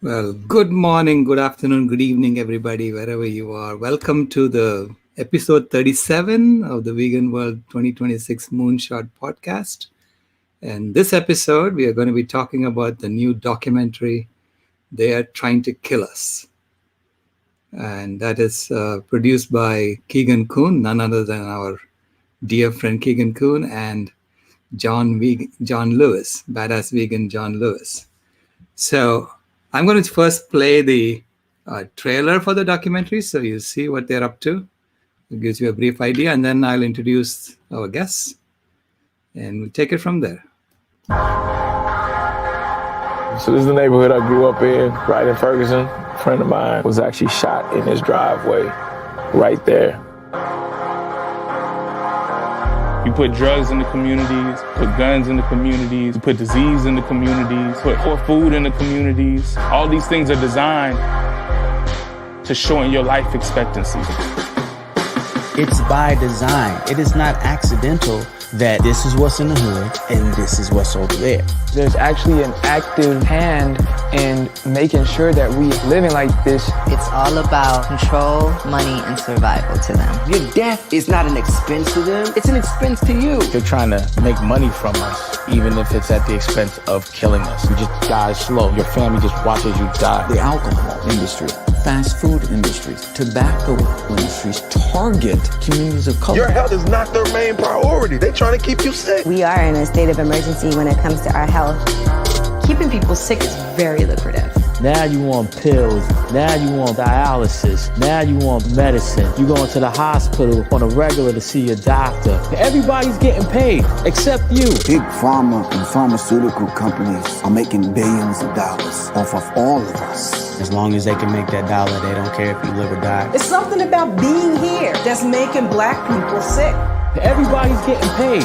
Well, good morning, good afternoon, good evening, everybody, wherever you are. Welcome to the episode 37 of the Vegan World 2026 Moonshot podcast. And this episode, we are going to be talking about the new documentary, They Are Trying to Kill Us. And that is produced by Kuhn, none other than our dear friend Keegan Kuhn, and John Lewis, badass vegan John Lewis. So I'm going to first play the trailer for the documentary so you see what they're up to. It gives you a brief idea, and then I'll introduce our guests, and we'll take it from there. So this is the neighborhood I grew up in, right in Ferguson. A friend of mine was actually shot in his driveway, right there. You put drugs in the communities, put guns in the communities, you put disease in the communities, put poor food in the communities. All these things are designed to shorten your life expectancy. It's by design. It is not accidental that this is what's in the hood and this is what's over there. There's actually an active hand in making sure that we living like this. It's all about control, money, and survival to them. Your death is not an expense to them, it's an expense to you. They're trying to make money from us, even if it's at the expense of killing us. You just die slow. Your family just watches you die. The alcohol industry, fast food industries, tobacco industries target communities of color. Your health is not their main priority. They're trying to keep you sick. We are in a state of emergency when it comes to our health. Keeping people sick is very lucrative. Now you want pills. Now you want dialysis. Now you want medicine. You going to the hospital on a regular to see your doctor. Everybody's getting paid except you. Big pharma and pharmaceutical companies are making billions of dollars off of all of us. As long as they can make that dollar, they don't care if you live or die. It's something about being here that's making black people sick. Everybody's getting paid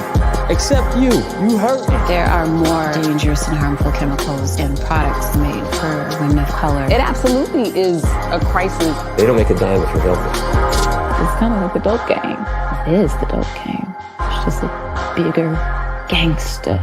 except you. You hurting. There are more dangerous and harmful chemicals in products made for women of color. It absolutely is a crisis. They don't make a dime if you're healthy. It's kind of like the dope gang. It is the dope gang. It's just a bigger gangster,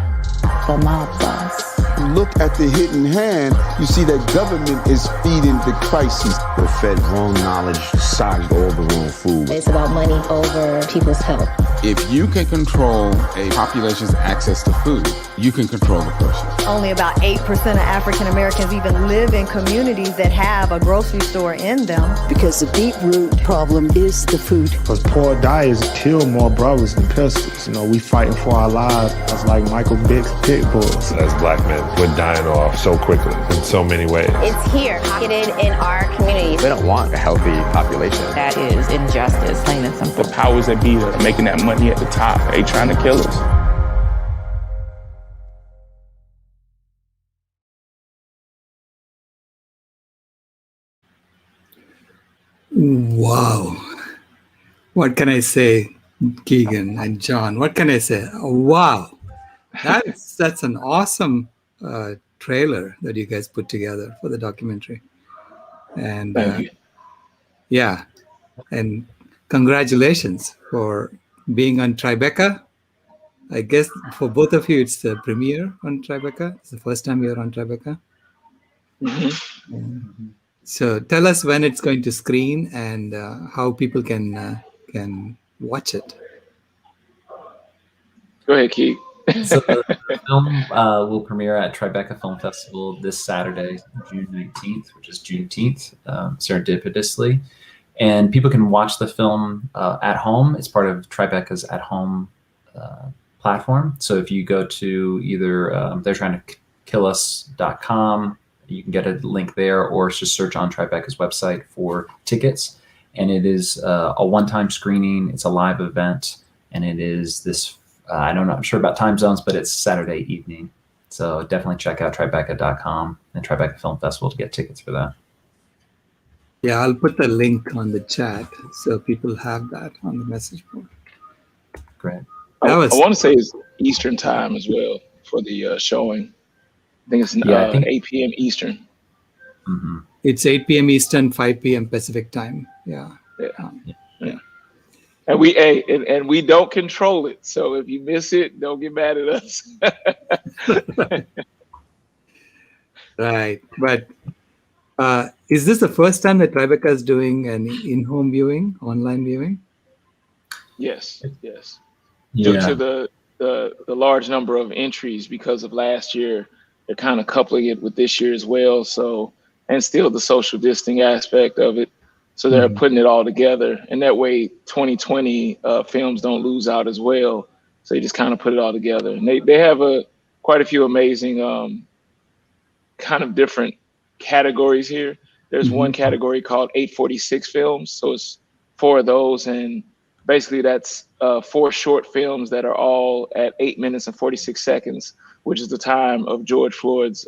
the mob boss. You look at the hidden hand, you see that government is feeding the crisis. We're fed wrong knowledge, socked all the wrong food. It's about money over people's health. If you can control a population's access to food, you can control the person. Only about 8% of African Americans even live in communities that have a grocery store in them. Because the deep root problem is the food. Because poor diets kill more brothers than pistols. You know, we fighting for our lives. That's like Michael Vick's pit bulls. As black men, we're dying off so quickly in so many ways. It's here, pocketed in our communities. They don't want a healthy population. That is injustice, plain and simple. The powers that be are making that money at the top. They trying to kill us. Wow. What can I say, Keegan and John? What can I say? Wow. That's an awesome trailer that you guys put together for the documentary. And Thank you. Yeah. And congratulations for being on Tribeca. I guess for both of you, it's the premiere on Tribeca. It's the first time you're on Tribeca. Mm-hmm. So tell us when it's going to screen and how people can watch it. Go ahead, Keith. So the film will premiere at Tribeca Film Festival this Saturday, June 19th, which is Juneteenth, serendipitously. And people can watch the film at home. It's part of Tribeca's at home platform. So if you go to either they're trying to kill us.com, you can get a link there, or just search on Tribeca's website for tickets. And it is a one-time screening. It's a live event, and it is this. I'm not sure about time zones, but it's Saturday evening. So definitely check out Tribeca.com and Tribeca Film Festival to get tickets for that. Yeah, I'll put the link on the chat so people have that on the message board. Great. I want to say it's Eastern time as well for the showing. I think it's 8 p.m. Eastern. Mm-hmm. It's 8 p.m. Eastern, 5 p.m. Pacific time. Yeah. And we don't control it. So if you miss it, don't get mad at us. Right. But Is this the first time that Tribeca is doing an in-home viewing, online viewing? Yes. Due Yeah. to the large number of entries because of last year, they're kind of coupling it with this year as well. So, and still the social distancing aspect of it. So they're putting it all together, and that way 2020 films don't lose out as well. So they just kind of put it all together, and they have quite a few amazing kind of different categories here. There's one category called 846 films, so it's 4 of those, and basically that's 4 short films that are all at 8 minutes and 46 seconds, which is the time of George Floyd's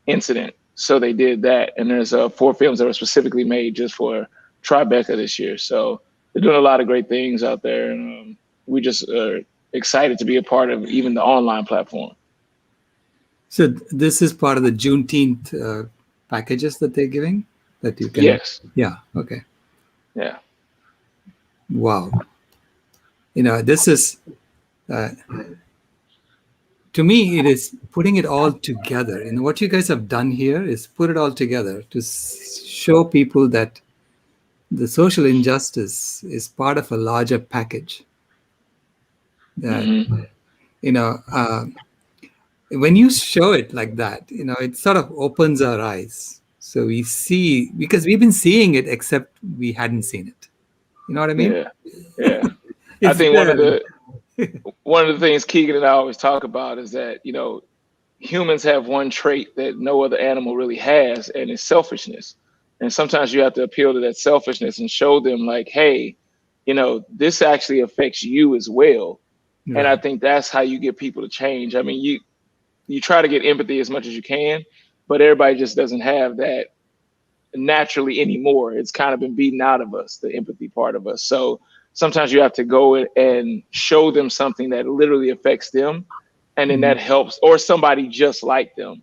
incident. So they did that, and there's 4 films that were specifically made just for Tribeca this year. So they're doing a lot of great things out there, and we just are excited to be a part of even the online platform. So this is part of the Juneteenth packages that they're giving that you can. Yes. Yeah. Okay. Yeah. Wow. This is, to me, it is putting it all together. What you guys have done here is put it all together to show people that the social injustice is part of a larger package. That, when you show it like that, it sort of opens our eyes. So we see, because we've been seeing it, except we hadn't seen it. You know what I mean? Yeah. I think one of the things Keegan and I always talk about is that, humans have one trait that no other animal really has, and it's selfishness. And sometimes you have to appeal to that selfishness and show them like, hey, this actually affects you as well. Right. And I think that's how you get people to change. I mean, you try to get empathy as much as you can, but everybody just doesn't have that naturally anymore. It's kind of been beaten out of us, the empathy part of us. So sometimes you have to go and show them something that literally affects them, and then that helps, or somebody just like them.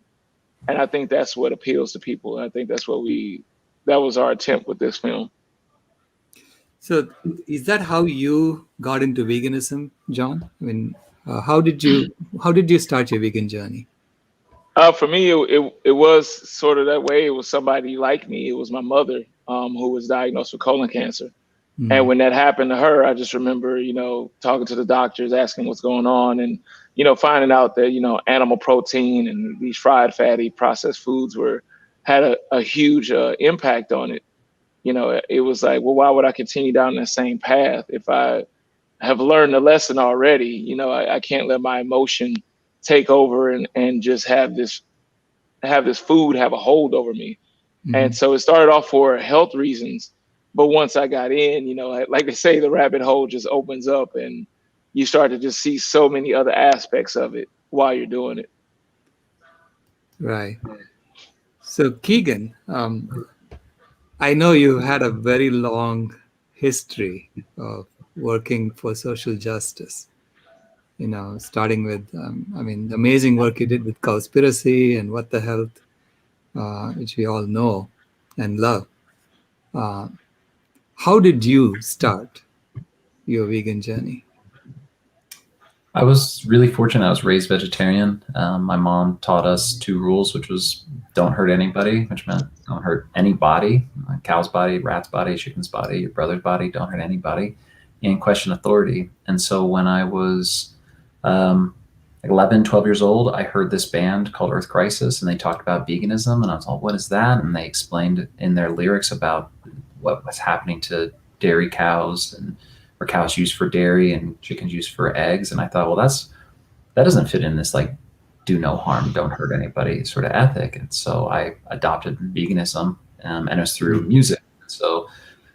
And I think that's what appeals to people. And I think that's that was our attempt with this film. So is that how you got into veganism, John? I mean, how did you start your vegan journey? For me, it was sort of that way. It was somebody like me. It was my mother, who was diagnosed with colon cancer. And when that happened to her, I just remember, talking to the doctors, asking what's going on, and, finding out that, animal protein and these fried, fatty, processed foods had a huge impact on it. It was like, well, why would I continue down that same path if I have learned the lesson already? I can't let my emotion take over and just have this food have a hold over me. And so it started off for health reasons. But once I got in, like they say, the rabbit hole just opens up and you start to just see so many other aspects of it while you're doing it. Right. So Keegan, I know you had a very long history of working for social justice, starting with, the amazing work you did with Cowspiracy and What the Health, which we all know and love. How did you start your vegan journey? I was really fortunate. I was raised vegetarian. My mom taught us 2 rules, which was don't hurt anybody, which meant don't hurt any body, cow's body, rat's body, chicken's body, your brother's body, don't hurt anybody, and question authority. And so when I was 11, 12 years old, I heard this band called Earth Crisis, and they talked about veganism, and I was like, what is that? And they explained in their lyrics about what was happening to dairy cows, and where cows used for dairy and chickens used for eggs. And I thought, well, that doesn't fit in this like do no harm, don't hurt anybody sort of ethic. And so I adopted veganism, and it was through music. So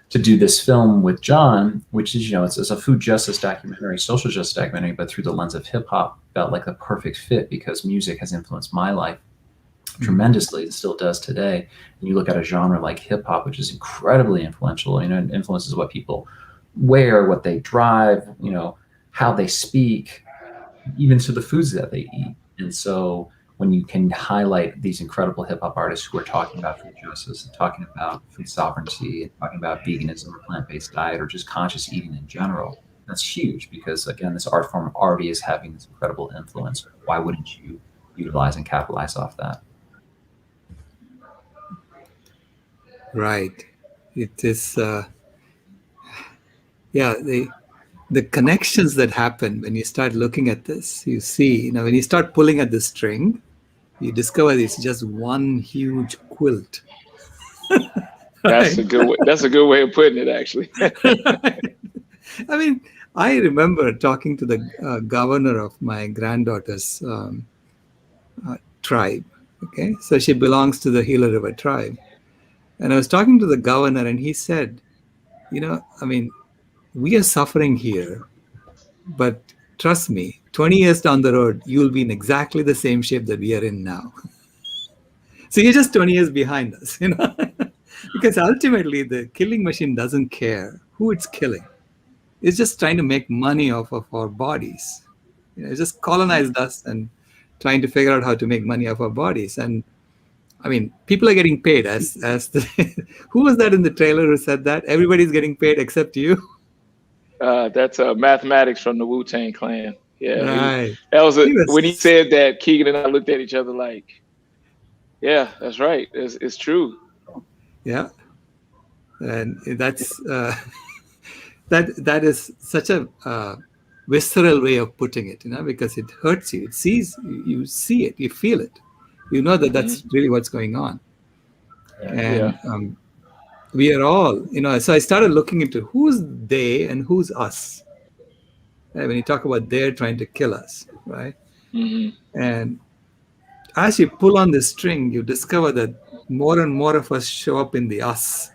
to do this film with John, which is, it's a food justice documentary, social justice documentary, but through the lens of hip hop, felt like the perfect fit because music has influenced my life tremendously. It still does today. And you look at a genre like hip hop, which is incredibly influential, it influences what people wear, what they drive, how they speak, even to the foods that they eat. And so when you can highlight these incredible hip hop artists who are talking about food justice and talking about food sovereignty and talking about veganism or plant-based diet or just conscious eating in general, that's huge because, again, this art form already is having this incredible influence. Why wouldn't you utilize and capitalize off that? Right. It is, yeah, the connections that happen when you start looking at this, you see, when you start pulling at the string, you discover it's just one huge quilt. That's a good way. That's a good way of putting it, actually. I mean, I remember talking to the governor of my granddaughter's tribe. Okay, so she belongs to the Gila River tribe. And I was talking to the governor, and he said, I mean, we are suffering here, but trust me, 20 years down the road, you'll be in exactly the same shape that we are in now. So you're just 20 years behind us, because ultimately the killing machine doesn't care who it's killing. It's just trying to make money off of our bodies. It's just colonized us and trying to figure out how to make money off our bodies. And I mean, people are getting paid as who was that in the trailer who said that? Everybody's getting paid except you. That's mathematics from the Wu-Tang Clan. Yeah, right. When he said that, Keegan and I looked at each other like, yeah, that's right. It's true. Yeah, and that's that is such a visceral way of putting it, because it hurts you. It sees you see it, you feel it, that that's really what's going on. And we are all, so I started looking into who's they and who's us. And when you talk about they're trying to kill us, right? And as you pull on the string, you discover that more and more of us show up in the us.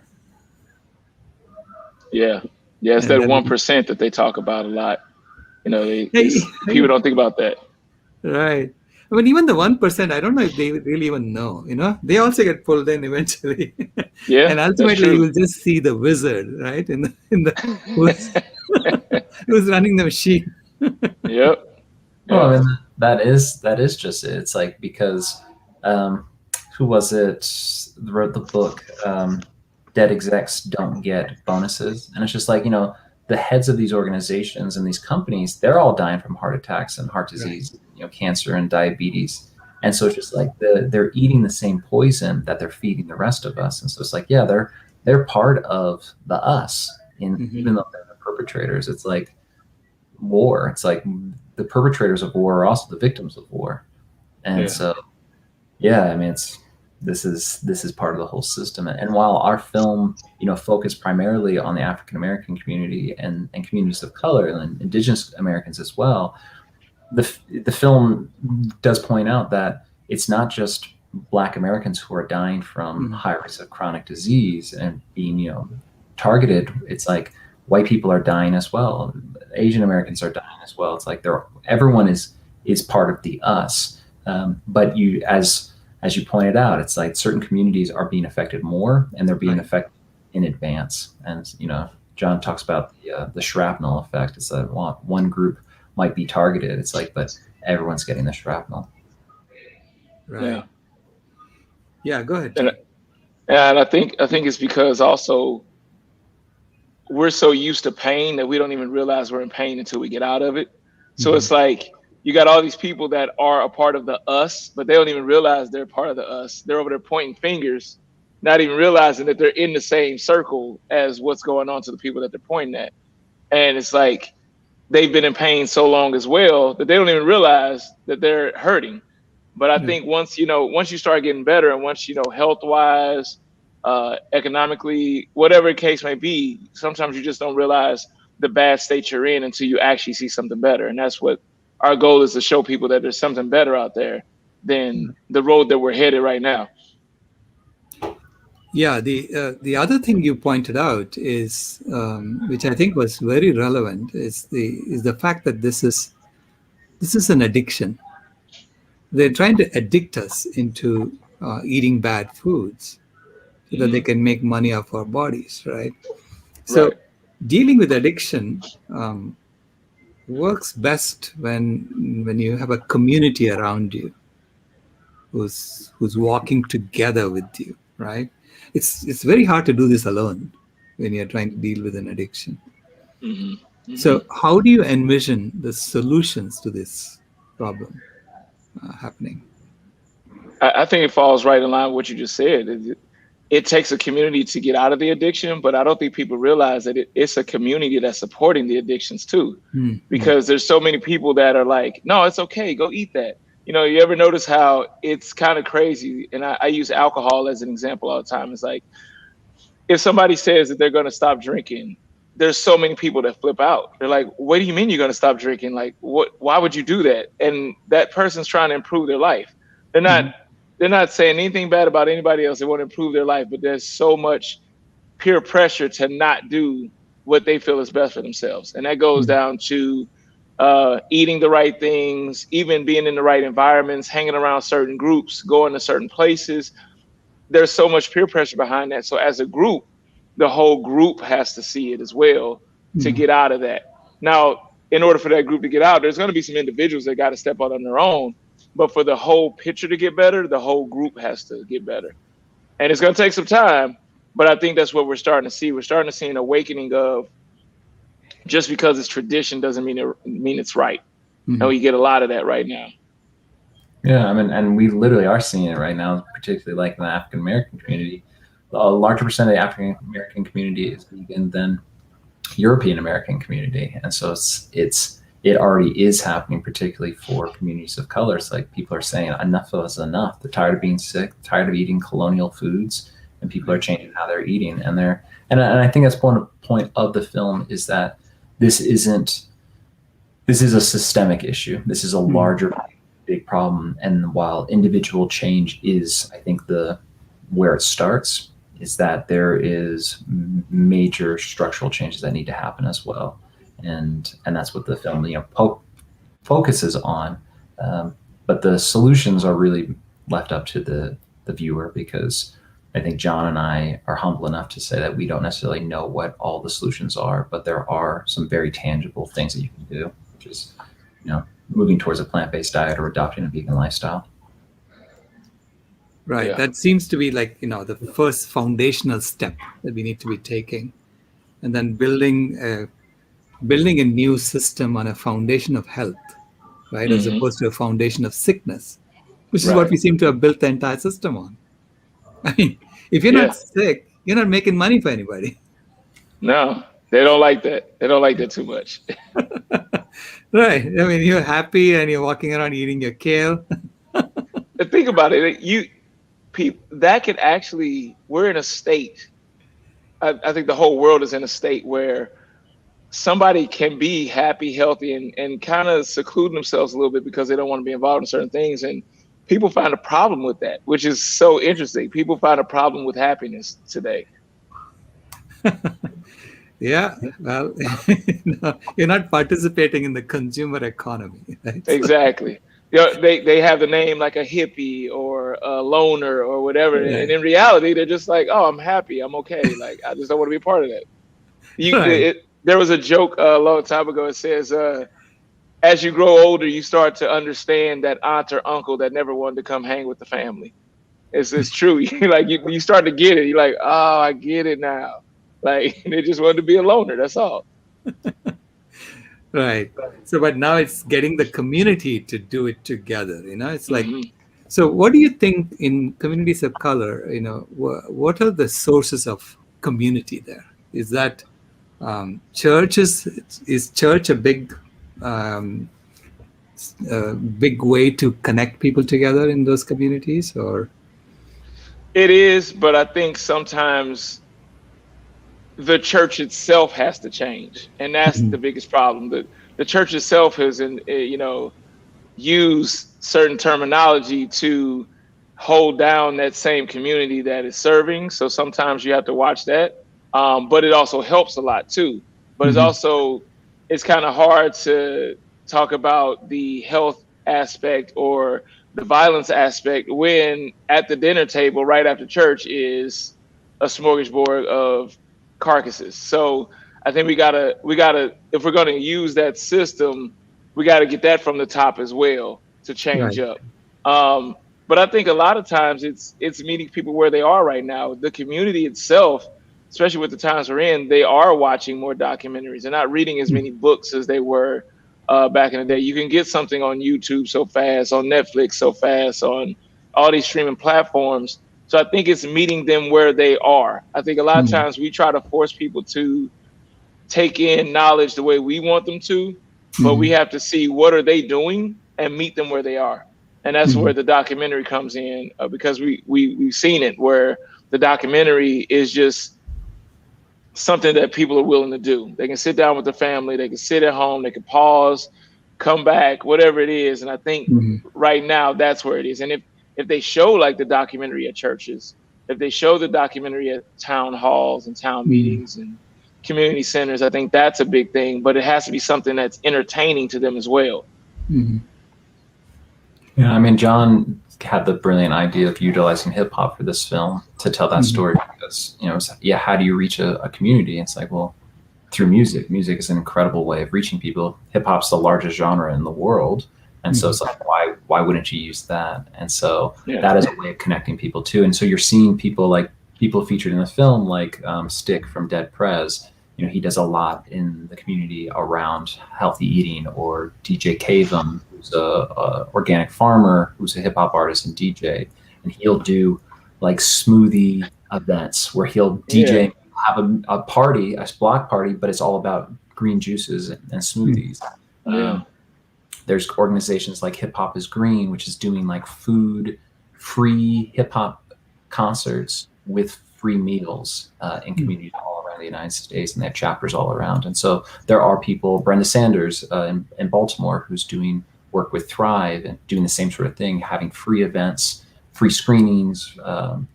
Yeah, it's that 1% that they talk about a lot. People don't think about that. Right. I mean, even the 1%, I don't know if they really even know. They also get pulled in eventually. Yeah, and ultimately, you will just see the wizard, right? In the who's running the machine. Yep. Well, I mean, that is just it. It's like, because who was it wrote the book, Dead Execs Don't Get Bonuses? And it's just like, the heads of these organizations and these companies, they're all dying from heart attacks and heart disease, cancer and diabetes. And so it's just like they're eating the same poison that they're feeding the rest of us. And so it's like, yeah, they're part of the us, even though they're the perpetrators. It's like war. It's like the perpetrators of war are also the victims of war. And so, yeah, I mean, this is part of the whole system. And while our film, focused primarily on the African American community and communities of color and Indigenous Americans as well, the film does point out that it's not just Black Americans who are dying from high risk of chronic disease and being, targeted. It's like white people are dying as well. Asian Americans are dying as well. It's like everyone is part of the us. But as you pointed out, it's like certain communities are being affected more, and they're being affected in advance. And John talks about the shrapnel effect. It's that one group might be targeted. It's like, but everyone's getting the shrapnel. Right. Yeah. Go ahead. And I think it's because also we're so used to pain that we don't even realize we're in pain until we get out of it. So it's like, you got all these people that are a part of the us, but they don't even realize they're part of the us. They're over there pointing fingers, not even realizing that they're in the same circle as what's going on to the people that they're pointing at. And it's like they've been in pain so long as well that they don't even realize that they're hurting. But I think once you start getting better, and once, health-wise, economically, whatever the case may be, sometimes you just don't realize the bad state you're in until you actually see something better. And that's what our goal is, to show people that there's something better out there than the road that we're headed right now. Yeah, the other thing you pointed out is, which I think was very relevant, is the fact that this is an addiction. They're trying to addict us into eating bad foods so that they can make money off our bodies, right? So dealing with addiction works best when you have a community around you who's walking together with you, right? It's very hard to do this alone when you're trying to deal with an addiction. So how do you envision the solutions to this problem happening? I think it falls right in line with what you just said. it takes a community to get out of the addiction, but I don't think people realize that it's a community that's supporting the addictions too. Because there's so many people that are like, no, it's okay, go eat that. You know, you ever notice how it's kind of crazy? And I use alcohol as an example all the time. It's like, if somebody says that they're going to stop drinking, there's so many people that flip out. They're like, what do you mean you're going to stop drinking? Like, why would you do that? And that person's trying to improve their life. They're not saying anything bad about anybody else. They want to improve their life, but there's so much peer pressure to not do what they feel is best for themselves. And that goes down to eating the right things, even being in the right environments, hanging around certain groups, going to certain places. There's so much peer pressure behind that. So as a group, the whole group has to see it as well to get out of that. Now, in order for that group to get out, there's going to be some individuals that got to step out on their own. But for the whole picture to get better, the whole group has to get better. And it's going to take some time, but I think that's what we're starting to see. We're starting to see an awakening of just because it's tradition doesn't mean it's right. And we get a lot of that right now. Yeah, I mean, and we literally are seeing it right now, particularly like in the African American community. A larger percent of the African American community is vegan than European American community, and so it already is happening, particularly for communities of color. It's like people are saying enough is enough. They're tired of being sick, tired of eating colonial foods, and people are changing how they're eating. And I think that's one point of the film is that this is a systemic issue. This is a larger big problem. And while individual change is, I think, where it starts, is that there is major structural changes that need to happen as well. And that's what the film, focuses on. But the solutions are really left up to the viewer, because I think John and I are humble enough to say that we don't necessarily know what all the solutions are, but there are some very tangible things that you can do, which is, moving towards a plant-based diet or adopting a vegan lifestyle. Right. Yeah. That seems to be like, the first foundational step that we need to be taking. And then building a new system on a foundation of health, right? As opposed to a foundation of sickness, which is what we seem to have built the entire system on. I mean, if you're not sick, you're not making money for anybody. No, they don't like that. They don't like that too much. Right. I mean, you're happy and you're walking around eating your kale. Think about it. That could actually, we're in a state, I think the whole world is in a state where somebody can be happy, healthy, and kind of seclude themselves a little bit because they don't want to be involved in certain things. And people find a problem with that, which is so interesting. People find a problem with happiness today. Yeah, well, you're not participating in the consumer economy, right? Exactly. They have the name like a hippie or a loner or whatever, and in reality, they're just like, oh, I'm happy, I'm okay. Like, I just don't want to be a part of that. There was a joke a long time ago. It says, as you grow older, you start to understand that aunt or uncle that never wanted to come hang with the family. It's true. You start to get it. You're like, oh, I get it now. Like, they just wanted to be a loner. That's all. Right. So, but now it's getting the community to do it together. It's like, so what do you think in communities of color, what are the sources of community there? Is that churches? Is church a big way to connect people together in those communities, or? It is, but I think sometimes the church itself has to change, and that's the biggest problem. The church itself has, used certain terminology to hold down that same community that is serving. So sometimes you have to watch that, but it also helps a lot too. But it's kind of hard to talk about the health aspect or the violence aspect when at the dinner table right after church is a smorgasbord of carcasses. So I think we gotta if we're gonna use that system, we gotta get that from the top as well to change up. But I think a lot of times it's meeting people where they are right now. The community itself, especially with the times we're in, they are watching more documentaries. They're not reading as many books as they were back in the day. You can get something on YouTube so fast, on Netflix so fast, on all these streaming platforms. So I think it's meeting them where they are. I think a lot of times we try to force people to take in knowledge the way we want them to, but we have to see what are they doing and meet them where they are. And that's where the documentary comes in, because we've seen it where the documentary is just something that people are willing to do. They can sit down with the family, they can sit at home, they can pause, come back, whatever it is. And I think right now that's where it is. And if they show like the documentary at churches, if they show the documentary at town halls and town meetings and community centers, I think that's a big thing, but it has to be something that's entertaining to them as well. Yeah, I mean, John had the brilliant idea of utilizing hip hop for this film to tell that story, because, you know, how do you reach a community? It's like, well, through music. Music is an incredible way of reaching people. Hip hop's the largest genre in the world. And so it's like, why wouldn't you use that? And so that is a way of connecting people too. And so you're seeing people featured in the film, like Stick from Dead Prez. You know, he does a lot in the community around healthy eating, or DJ Kavum, who's a organic farmer, who's a hip hop artist and DJ, and he'll do like smoothie events where he'll DJ, have a party, a block party, but it's all about green juices and smoothies. There's organizations like Hip Hop is Green, which is doing like food-free hip hop concerts with free meals in communities all around the United States, and they have chapters all around. And so there are people, Brenda Sanders in Baltimore, who's doing work with Thrive and doing the same sort of thing, having free events, free screenings,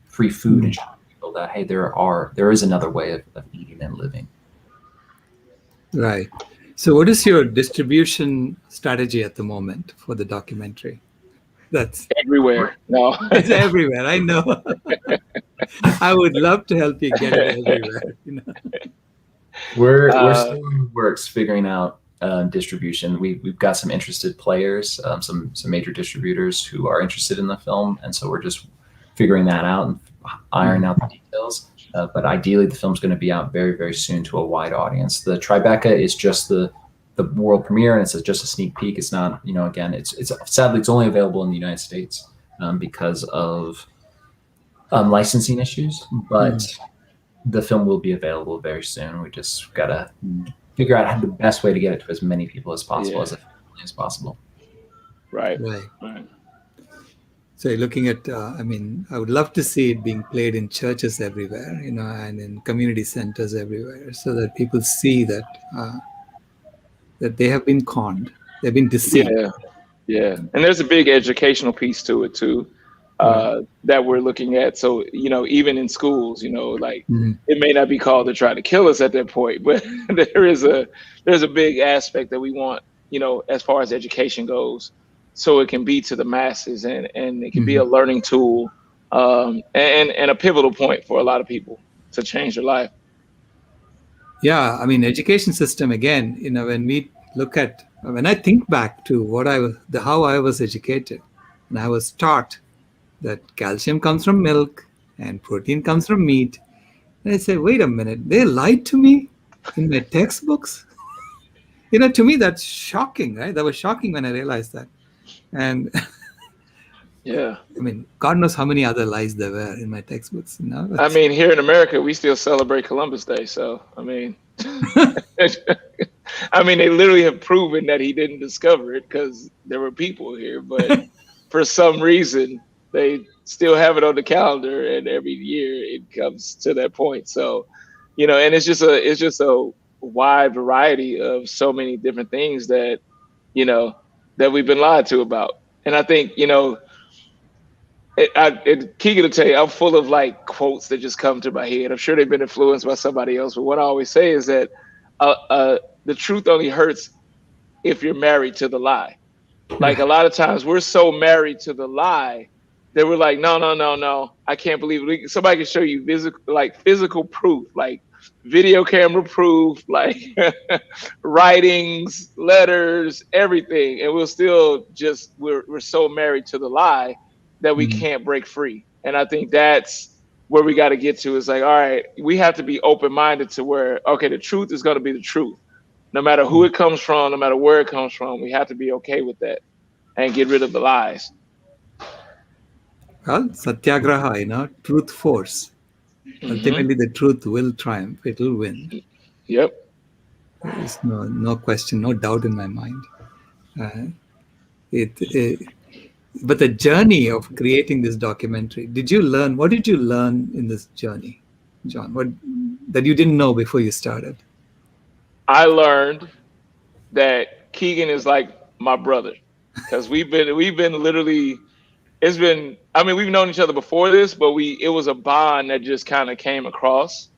free food, and showing people that, hey, there is another way of eating and living. Right. So what is your distribution strategy at the moment for the documentary? That's everywhere. No, it's everywhere. I know. I would love to help you get it everywhere. You know? We're still in the works figuring out distribution. We've got some interested players, some major distributors who are interested in the film, and so we're just figuring that out and ironing out the details. But ideally, the film's going to be out very, very soon to a wide audience. The Tribeca is just the world premiere, and it's just a sneak peek. It's not, you know, again, it's sadly it's only available in the United States because of licensing issues. But the film will be available very soon. We just gotta figure out the best way to get it to as many people as possible, as efficiently as possible. Right. So looking at, I mean, I would love to see it being played in churches everywhere, you know, and in community centers everywhere, so that people see that that they have been conned, they've been deceived. Yeah. And there's a big educational piece to it too, that we're looking at. So, you know, even in schools, you know, like it may not be called to try to kill us at that point, but there's a big aspect that we want, you know, as far as education goes, so it can be to the masses, and it can be a learning tool, and a pivotal point for a lot of people to change their life. Yeah, I mean, education system, again, you know, when I think back to how I was educated, and I was taught that calcium comes from milk and protein comes from meat. And I said, wait a minute, they lied to me in my textbooks? You know, to me, that's shocking, right? That was shocking when I realized that. And I mean, God knows how many other lies there were in my textbooks. You know? I mean, here in America, we still celebrate Columbus Day. So, I mean, they literally have proven that he didn't discover it because there were people here. But for some reason, they still have it on the calendar, and every year it comes to that point. So, you know, and it's just a wide variety of so many different things that, you know, that we've been lied to about. And I think, you know, Keegan will tell you, I'm full of like quotes that just come to my head. I'm sure they've been influenced by somebody else, but what I always say is that the truth only hurts if you're married to the lie. Like a lot of times we're so married to the lie that we're like, no, I can't believe it. Somebody can show you physical proof, like video camera proof, like writings, letters, everything, and we'll still just we're so married to the lie that we can't break free. And I think that's where we got to get to, is like, all right, we have to be open-minded to where, okay, the truth is going to be the truth, no matter who it comes from, no matter where it comes from. We have to be okay with that and get rid of the lies. Well, satyagraha, truth force. Ultimately, the truth will triumph. It will win. Yep. There is no question, no doubt in my mind. But the journey of creating this documentary, what did you learn in this journey, John? What that you didn't know before you started? I learned that Keegan is like my brother, because we've been literally, we've known each other before this, but it was a bond that just kind of came across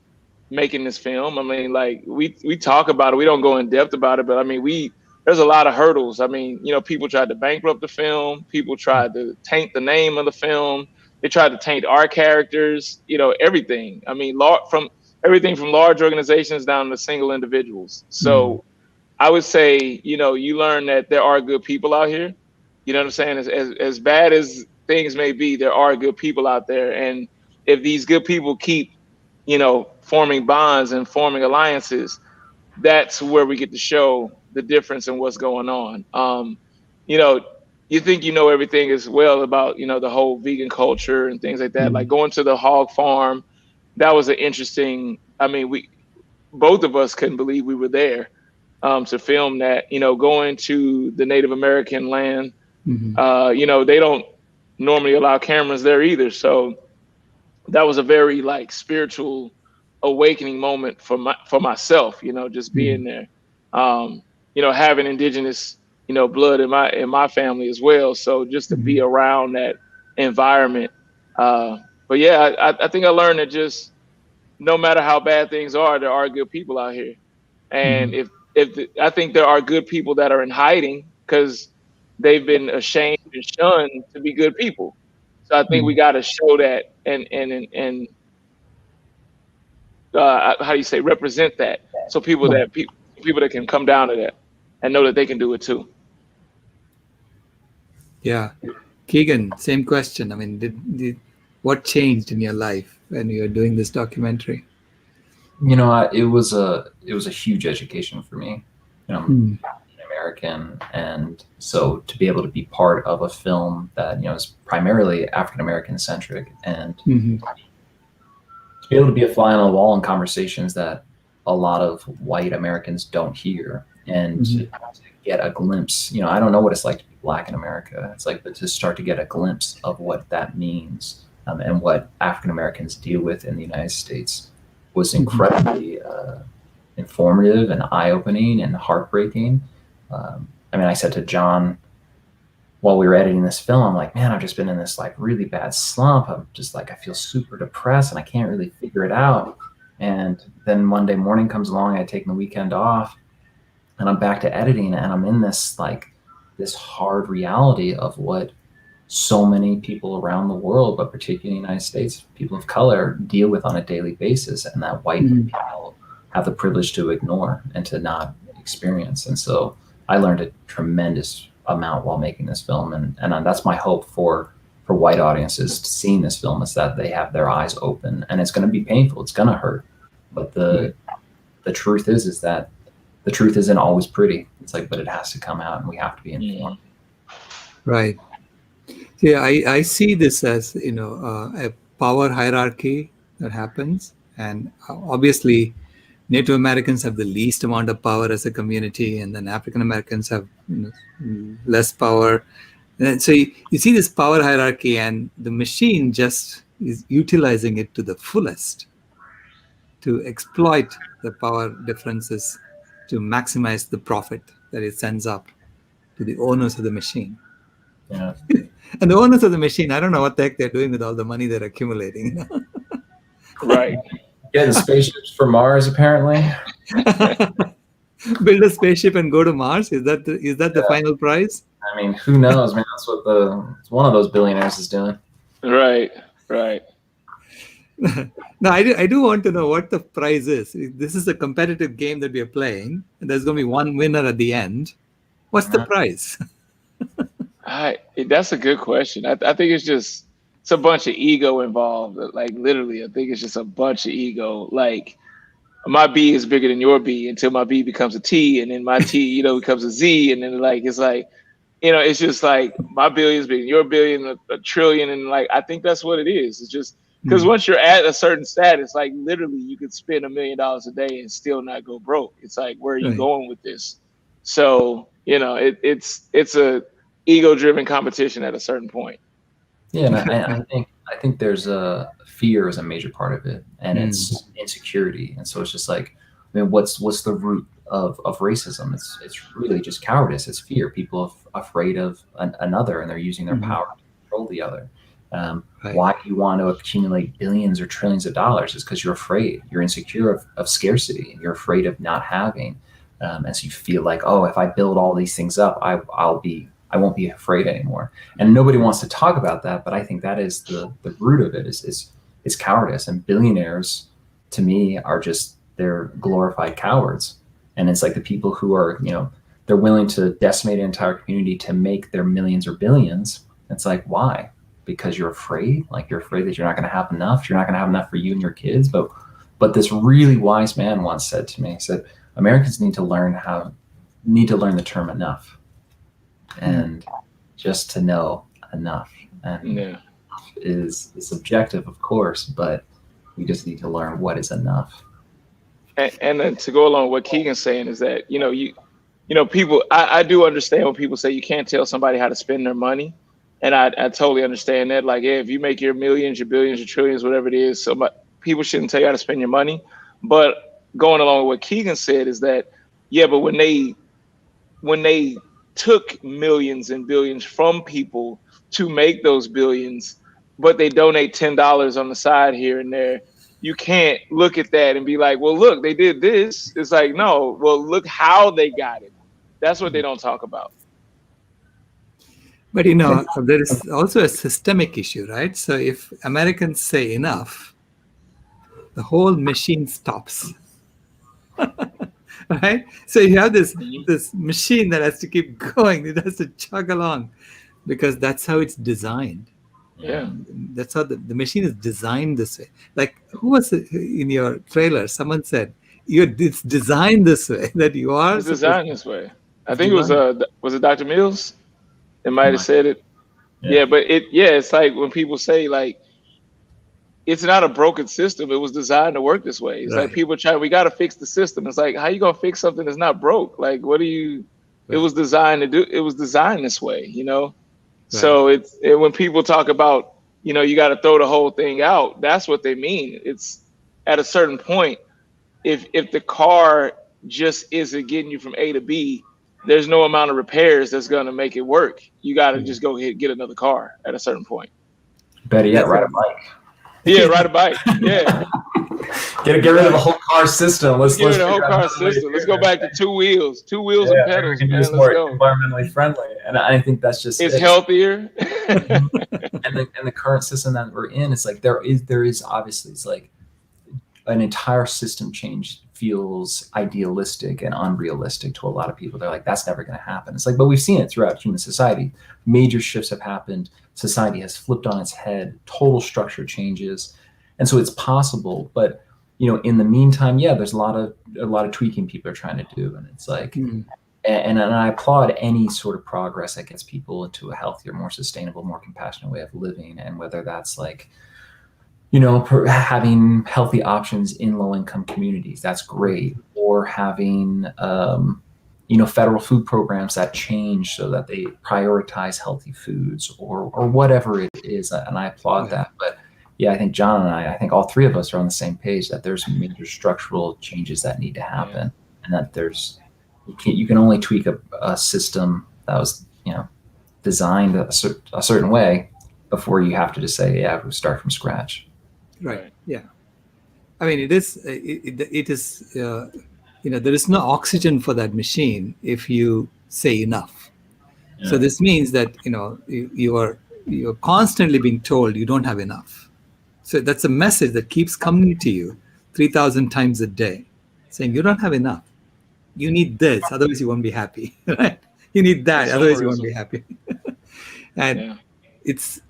making this film. I mean, like we talk about it, we don't go in depth about it, but I mean, there's a lot of hurdles. I mean, people tried to bankrupt the film, people tried to taint the name of the film, they tried to taint our characters, everything. I mean, from everything from large organizations down to single individuals. So I would say, you learn that there are good people out here. You know what I'm saying? As bad as things may be, there are good people out there. And if these good people keep, forming bonds and forming alliances, that's where we get to show the difference in what's going on. You think everything as well about, the whole vegan culture and things like that. Like going to the hog farm, that was an interesting, both of us couldn't believe we were there. To film that, going to the Native American land, they don't normally allow cameras there either. So that was a very spiritual awakening moment for myself, just being there, having indigenous, blood in my family as well. So just to be around that environment. But yeah, I think I learned that just no matter how bad things are, there are good people out here. And I think there are good people that are in hiding because they've been ashamed and shunned to be good people. So I think we got to show that and how do you say, represent that, so people that can come down to that and know that they can do it too. Yeah, Keegan, same question. I mean, did what changed in your life when you were doing this documentary? It was a huge education for me. I'm American, and so to be able to be part of a film that is primarily African American centric, and to be able to be a fly on the wall in conversations that a lot of white Americans don't hear, and to get a glimpse. I don't know what it's like to be Black in America. It's like, but to start to get a glimpse of what that means, and what African Americans deal with in the United States was incredibly informative and eye-opening and heartbreaking. I said to John while we were editing this film, I'm like, man, I've just been in this really bad slump. I'm just I feel super depressed and I can't really figure it out. And then Monday morning comes along, I take the weekend off and I'm back to editing, and I'm in this this hard reality of what so many people around the world, but particularly in the United States, people of color deal with on a daily basis, and that white people have the privilege to ignore and to not experience. And so I learned a tremendous amount while making this film, and that's my hope for white audiences seeing this film, is that they have their eyes open. And it's going to be painful, it's going to hurt, but the truth is that the truth isn't always pretty. It's but it has to come out, and we have to be informed. Right. Yeah, I see this as a power hierarchy that happens, and obviously Native Americans have the least amount of power as a community, and then African Americans have less power. And so you see this power hierarchy, and the machine just is utilizing it to the fullest to exploit the power differences, to maximize the profit that it sends up to the owners of the machine. Yeah. And the owners of the machine, I don't know what the heck they're doing with all the money they're accumulating. Right. Getting spaceships for Mars, apparently. Build a spaceship and go to Mars? Is that the final prize? Who knows, man? That's what one of those billionaires is doing. Right. No, I do want to know what the prize is. This is a competitive game that we are playing, and there's going to be one winner at the end. What's the prize? That's a good question. I think it's a bunch of ego involved. Literally, I think it's just a bunch of ego. My B is bigger than your B until my B becomes a T, and then my T, becomes a Z, and then it's just like my billion's bigger, your billion, a trillion, and like I think that's what it is. It's just because once you're at a certain status, like literally, you could spend $1 million a day and still not go broke. It's like, where are you going with this? So it's a ego-driven competition at a certain point. Yeah, and I think there's a fear is a major part of it, and it's insecurity, and so it's just like, I mean, what's the root of racism? It's really just cowardice. It's fear. People are afraid of another, and they're using their power to control the other. Why do you want to accumulate billions or trillions of dollars? It's because you're afraid. You're insecure of scarcity, and you're afraid of not having. And so you feel like, oh, if I build all these things up, I won't be afraid anymore. And nobody wants to talk about that, but I think that is the root of it is cowardice. And billionaires, to me, are just, they're glorified cowards. And it's like the people who are, they're willing to decimate an entire community to make their millions or billions. It's like, why? Because you're afraid? Like, you're afraid that you're not going to have enough. You're not going to have enough for you and your kids. But this really wise man once said to me, he said, Americans need to learn the term enough. And just to know enough, and is subjective, of course, but we just need to learn what is enough. And then to go along with what Keegan's saying is that people, I do understand when people say you can't tell somebody how to spend their money, and I totally understand that. Like, if you make your millions, your billions, your trillions, whatever it is, people shouldn't tell you how to spend your money. But going along with what Keegan said is that but when they took millions and billions from people to make those billions, but they donate $10 on the side here and there, you can't look at that and be like, well, look, they did this. It's like, no, well, look how they got it. That's what they don't talk about. But there is also a systemic issue, right? So if Americans say enough, the whole machine stops. Right? So you have this machine that has to keep going. It has to chug along because that's how it's designed. Yeah. That's how the machine is designed this way. Like, who was it in your trailer? Someone said, it's designed this way, that you are. It's designed this way. I think was it Dr. Mills? It might have said it. Yeah, but it's like when people say, like, it's not a broken system. It was designed to work this way. It's like people we got to fix the system. It's like, how you going to fix something that's not broke? Like, it was designed to do, it was designed this way, So when people talk about, you got to throw the whole thing out, that's what they mean. It's at a certain point, if the car just isn't getting you from A to B, there's no amount of repairs that's going to make it work. You got to just go ahead and get another car at a certain point. Better yet, ride a bike. Yeah, ride a bike. Yeah. Get rid of the whole car system. Let's get rid of the whole car system. Let's go back to two wheels and pedals. Man, let's more environmentally friendly, and I think that's just it's healthier. and the current system that we're in, it's like there is obviously, it's like an entire system change feels idealistic and unrealistic to a lot of people. They're like, that's never going to happen. It's like, but we've seen it throughout human society. Major shifts have happened. Society has flipped on its head. Total structure changes, and so it's possible. But in the meantime, there's a lot of tweaking people are trying to do, and it's like, and I applaud any sort of progress that gets people into a healthier, more sustainable, more compassionate way of living, and whether that's like, having healthy options in low-income communities, that's great. Or having, federal food programs that change so that they prioritize healthy foods or whatever it is. And I applaud that. But I think John and I think all three of us are on the same page that there's major structural changes that need to happen, and that you can only tweak a system that was, designed a certain way before you have to just say, we'll start from scratch. Right. Yeah. I mean, it is, there is no oxygen for that machine if you say enough. Yeah. So this means that, you're constantly being told you don't have enough. So that's a message that keeps coming to you 3,000 times a day, saying you don't have enough. You need this, otherwise you won't be happy. Right? You need that, otherwise you won't be happy. And it's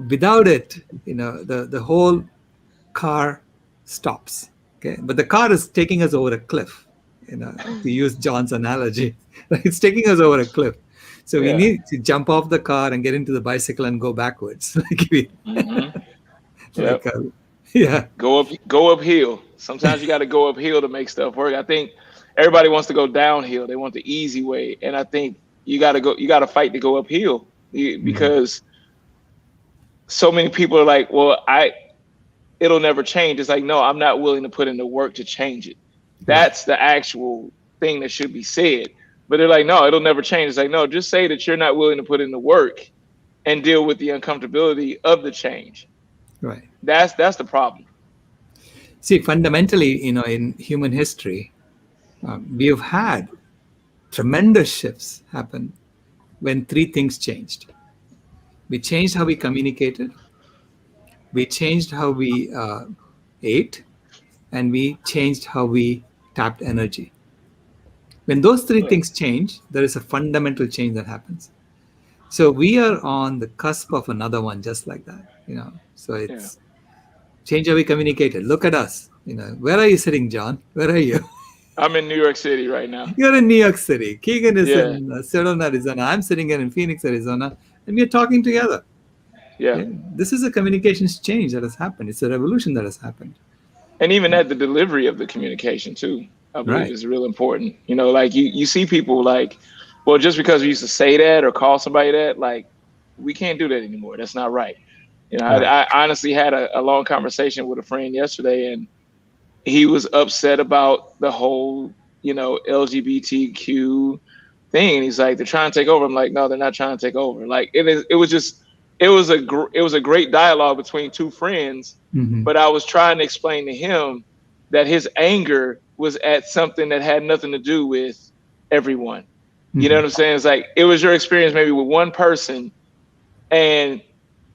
without it, the whole car stops. Okay, but the car is taking us over a cliff. To use John's analogy, it's taking us over a cliff. So we need to jump off the car and get into the bicycle and go backwards. Yep. Yeah. Go uphill. Sometimes you got to go uphill to make stuff work. I think everybody wants to go downhill. They want the easy way, and I think you got to fight to go uphill because so many people are like, well, it'll never change. It's like, no, I'm not willing to put in the work to change it. That's the actual thing that should be said. But they're like, no, it'll never change. It's like, no, just say that you're not willing to put in the work and deal with the uncomfortability of the change. Right. That's the problem. See, fundamentally, in human history, we have had tremendous shifts happen when three things changed. We changed how we communicated, we changed how we ate, and we changed how we tapped energy. When those three things change, there is a fundamental change that happens. So we are on the cusp of another one just like that, So it's change how we communicated. Look at us. Where are you sitting, John? Where are you? I'm in New York City right now. You're in New York City. Keegan is in Sedona, Arizona. I'm sitting here in Phoenix, Arizona, and we're talking together. Yeah. This is a communications change that has happened. It's a revolution that has happened. And even at the delivery of the communication too, I believe is real important. Like you see people like, well, just because we used to say that or call somebody that, like, we can't do that anymore. That's not right. I honestly had a long conversation with a friend yesterday, and he was upset about the whole, LGBTQ thing. And he's like, they're trying to take over. I'm like, no, they're not trying to take over. Like it was a great dialogue between two friends, but I was trying to explain to him that his anger was at something that had nothing to do with everyone. You know what I'm saying? It's like, it was your experience maybe with one person. And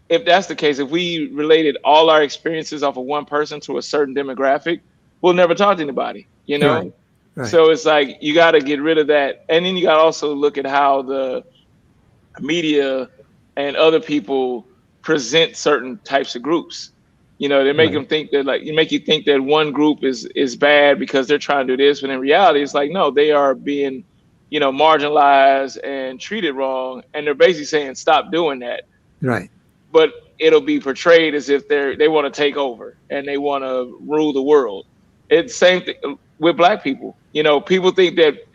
if that's the case, if we related all our experiences off of one person to a certain demographic, we'll never talk to anybody, Right. So it's like, you got to get rid of that. And then you got to also look at how the media and other people present certain types of groups. They make them think that, like, make you think that one group is bad because they're trying to do this. But in reality, it's like, no, they are being, marginalized and treated wrong. And they're basically saying, stop doing that. Right. But it'll be portrayed as if they want to take over and they want to rule the world. It's the same thing with Black people. People think that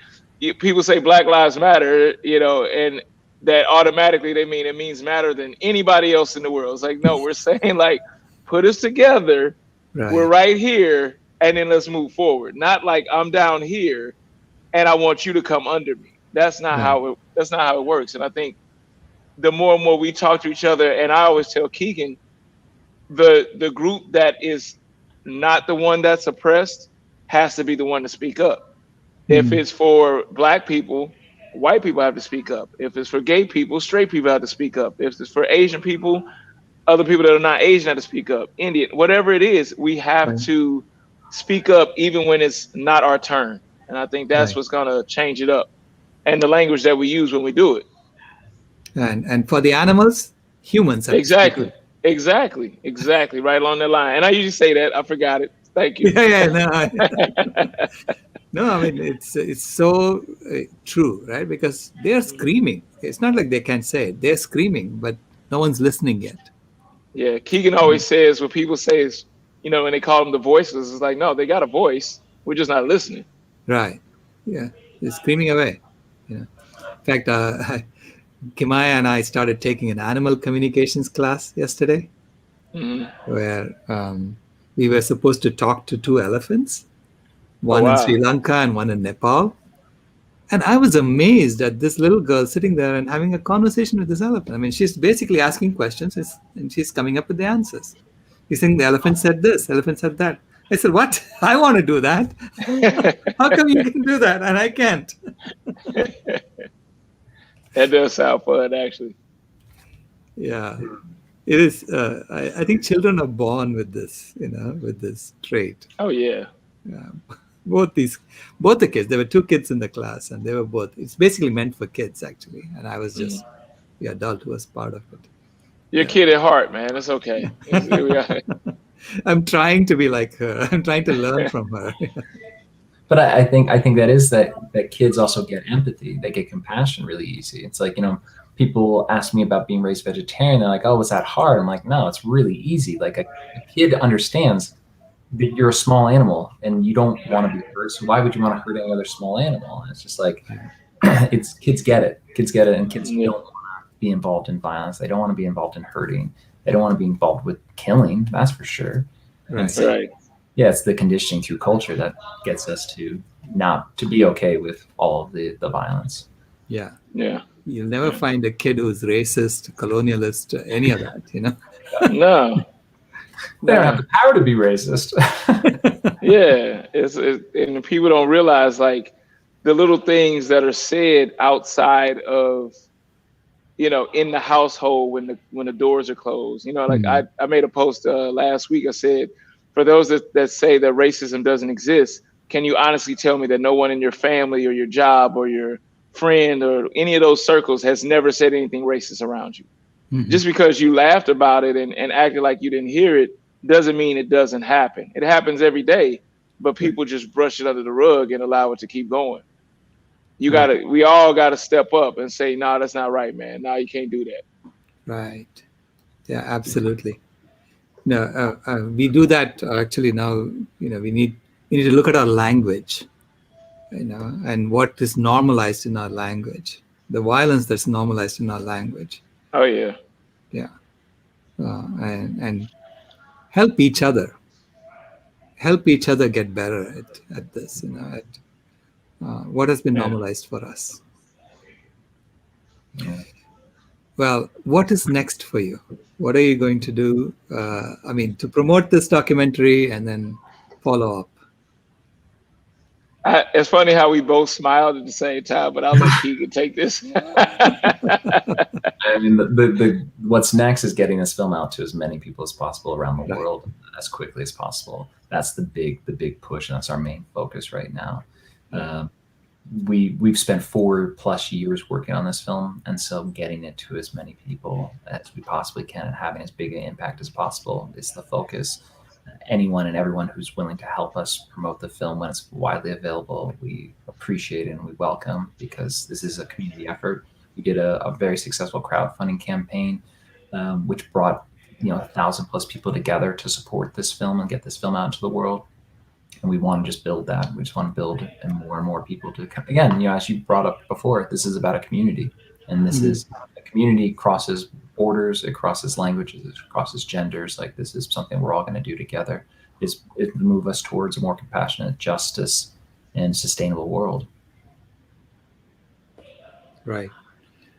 people say Black Lives Matter, and that automatically it means matter than anybody else in the world. It's like, no, we're saying, like, put us together. Right. We're right here, and then let's move forward. Not like I'm down here and I want you to come under me. That's not how it works. And I think the more and more we talk to each other, and I always tell Keegan, the group that is not the one that's oppressed has to be the one to speak up. If it's for Black people, white people have to speak up. If it's for gay people, straight people have to speak up. If it's for Asian people, other people that are not Asian have to speak up. Indian, whatever it is, we have to speak up even when it's not our turn. And I think that's what's going to change it up. And the language that we use when we do it. And for the animals, humans have Exactly. Right along that line. And I usually say that. I forgot it. Thank you. No, I mean, it's so true, right? Because they're screaming. It's not like they can't say it. They're screaming, but no one's listening yet. Yeah, Keegan always says, what people say is, when they call them the voices, it's like, no, they got a voice. We're just not listening. Right. Yeah. They're screaming away. In fact, Kimaya and I started taking an animal communications class yesterday, where we were supposed to talk to two elephants, one in Sri Lanka and one in Nepal. And I was amazed at this little girl sitting there and having a conversation with this elephant. I mean, she's basically asking questions and she's coming up with the answers. He's saying the elephant said this, the elephant said that. I said, what? I want to do that. How come you can do that and I can't? That does sound fun, actually. Yeah. It is. I think children are born with this, with this trait. Oh, yeah. Both the kids, there were two kids in the class and they were both, it's basically meant for kids actually. And I was just the adult who was part of it. You're a kid at heart, man. It's okay. I'm trying to be like her. I'm trying to learn from her. But I think that is that kids also get empathy. They get compassion really easy. It's like, people ask me about being raised vegetarian. They're like, "Oh, was that hard?" I'm like, "No, it's really easy." Like a kid understands that you're a small animal and you don't want to be hurt. So why would you want to hurt any other small animal? And it's just like, kids get it, and kids don't want to be involved in violence. They don't want to be involved in hurting. They don't want to be involved with killing. That's for sure. Right. And so, Right. yeah, it's the conditioning through culture that gets us to not to be okay with all of the violence. Yeah. Yeah. You'll never find a kid who's racist, colonialist, any of that, No. They don't have the power to be racist. Yeah, and people don't realize like the little things that are said outside of, in the household when the doors are closed. Like I made a post last week. I said, for those that say that racism doesn't exist, can you honestly tell me that no one in your family or your job or your friend or any of those circles has never said anything racist around you? Mm-hmm. Just because you laughed about it and acted like you didn't hear it doesn't mean it doesn't happen. It happens every day, but people just brush it under the rug and allow it to keep going. We all gotta step up and say, "No, that's not right, man. No, you can't do that." Right. Yeah, absolutely. No, we do that actually now. We need to look at our language, and what is normalized in our language, the violence that's normalized in our language. Oh yeah. Yeah. And help each other get better at this, what has been normalized for us. Yeah. Well, what is next for you? What are you going to do? To promote this documentary and then follow up. It's funny how we both smiled at the same time, but I'll let Keegan take this. I mean, the what's next is getting this film out to as many people as possible around the world as quickly as possible. That's the big push, and that's our main focus right now. We've spent 4+ years working on this film, and so getting it to as many people as we possibly can and having as big an impact as possible is the focus. Anyone and everyone who's willing to help us promote the film when it's widely available, we appreciate it and we welcome, because this is a community effort. We did a very successful crowdfunding campaign, which brought 1,000+ people together to support this film and get this film out into the world. And we want to just build that. We just want to build and more people to come. Again, as you brought up before, this is about a community, and this is a community crosses borders, it crosses languages, it crosses genders. Like, this is something we're all going to do together. Is it move us towards a more compassionate, justice, and sustainable world. Right.